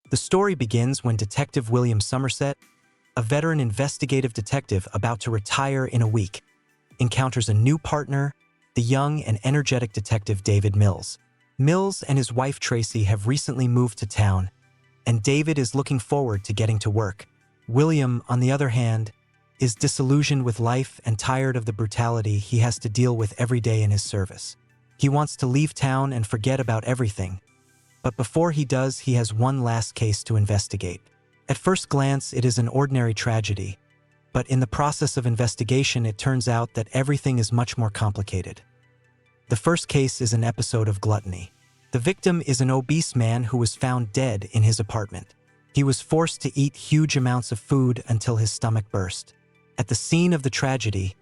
The story begins when Detective William Somerset, a veteran investigative detective about to retire in a week, encounters a new partner, the young and energetic detective David Mills. Mills and his wife Tracy have recently moved to town, and David is looking forward to getting to work. William, on the other hand, is disillusioned with life and tired of the brutality he has to deal with every day in his service. He wants to leave town and forget about everything, but before he does, he has one last case to investigate. At first glance, it is an ordinary tragedy, but in the process of investigation, it turns out that everything is much more complicated. The first case is an episode of gluttony. The victim is an obese man who was found dead in his apartment. He was forced to eat huge amounts of food until his stomach burst. At the scene of the tragedy,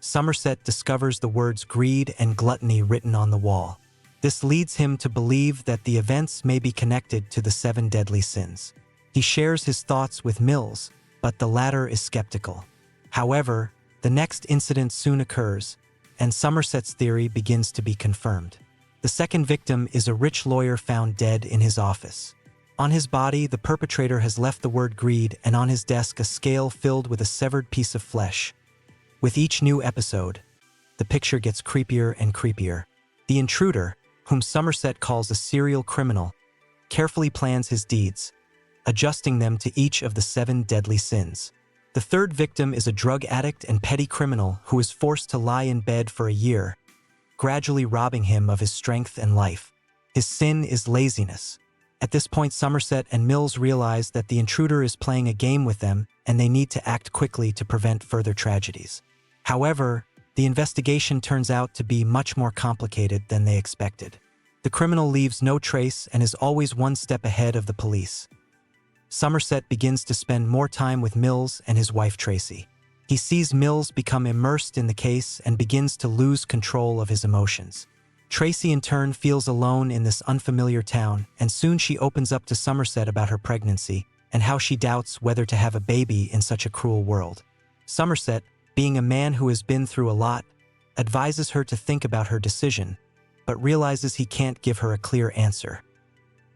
Somerset discovers the words greed and gluttony written on the wall. This leads him to believe that the events may be connected to the 7 deadly sins. He shares his thoughts with Mills, but the latter is skeptical. However, the next incident soon occurs, and Somerset's theory begins to be confirmed. The second victim is a rich lawyer found dead in his office. On his body, the perpetrator has left the word greed, and on his desk a scale filled with a severed piece of flesh. With each new episode, the picture gets creepier and creepier. The intruder, whom Somerset calls a serial criminal, carefully plans his deeds, adjusting them to each of the 7 deadly sins. The third victim is a drug addict and petty criminal who is forced to lie in bed for a year, gradually robbing him of his strength and life. His sin is laziness. At this point, Somerset and Mills realize that the intruder is playing a game with them, and they need to act quickly to prevent further tragedies. However, the investigation turns out to be much more complicated than they expected. The criminal leaves no trace and is always one step ahead of the police. Somerset begins to spend more time with Mills and his wife Tracy. He sees Mills become immersed in the case and begins to lose control of his emotions. Tracy in turn feels alone in this unfamiliar town, and soon she opens up to Somerset about her pregnancy and how she doubts whether to have a baby in such a cruel world. Somerset, being a man who has been through a lot, advises her to think about her decision, but realizes he can't give her a clear answer.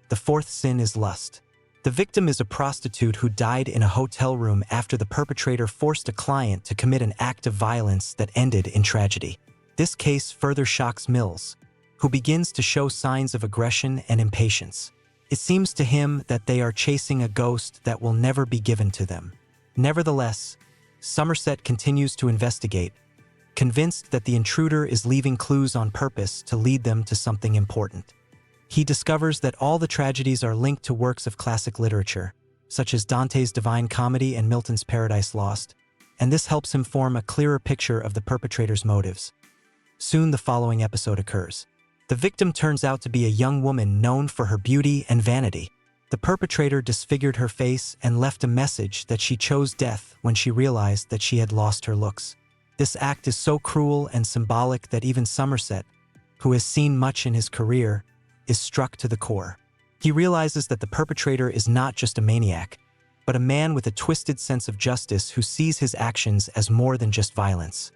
The fourth sin is lust. The victim is a prostitute who died in a hotel room after the perpetrator forced a client to commit an act of violence that ended in tragedy. This case further shocks Mills, who begins to show signs of aggression and impatience. It seems to him that they are chasing a ghost that will never be given to them. Nevertheless, Somerset continues to investigate, convinced that the intruder is leaving clues on purpose to lead them to something important. He discovers that all the tragedies are linked to works of classic literature, such as Dante's Divine Comedy and Milton's Paradise Lost, and this helps him form a clearer picture of the perpetrator's motives. Soon the following episode occurs. The victim turns out to be a young woman known for her beauty and vanity. The perpetrator disfigured her face and left a message that she chose death when she realized that she had lost her looks. This act is so cruel and symbolic that even Somerset, who has seen much in his career, is struck to the core. He realizes that the perpetrator is not just a maniac, but a man with a twisted sense of justice who sees his actions as more than just violence.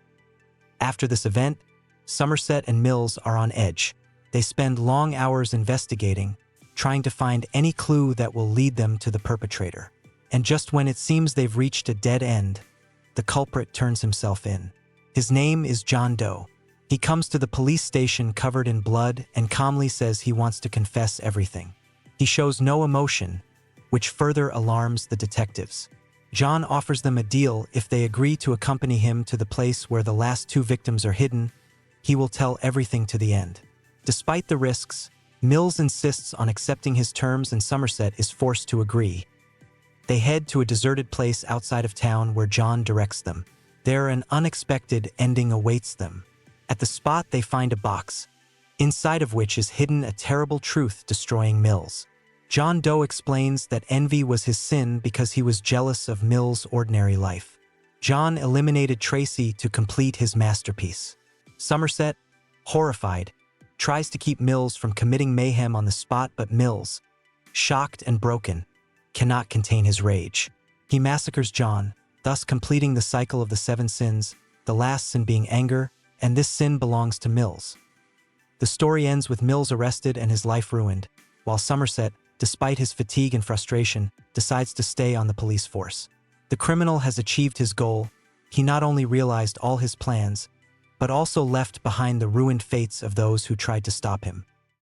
After this event, Somerset and Mills are on edge. They spend long hours investigating, trying to find any clue that will lead them to the perpetrator. And just when it seems they've reached a dead end, the culprit turns himself in. His name is John Doe. He comes to the police station covered in blood and calmly says he wants to confess everything. He shows no emotion, which further alarms the detectives. John offers them a deal if they agree to accompany him to the place where the last 2 victims are hidden. He will tell everything to the end. Despite the risks, Mills insists on accepting his terms and Somerset is forced to agree. They head to a deserted place outside of town where John directs them. There, an unexpected ending awaits them. At the spot, they find a box, inside of which is hidden a terrible truth destroying Mills. John Doe explains that envy was his sin because he was jealous of Mills' ordinary life. John eliminated Tracy to complete his masterpiece. Somerset, horrified, tries to keep Mills from committing mayhem on the spot, but Mills, shocked and broken, cannot contain his rage. He massacres John, thus completing the cycle of the 7 sins, the last sin being anger, and this sin belongs to Mills. The story ends with Mills arrested and his life ruined, while Somerset, despite his fatigue and frustration, decides to stay on the police force. The criminal has achieved his goal. He not only realized all his plans, but also left behind the ruined fates of those who tried to stop him.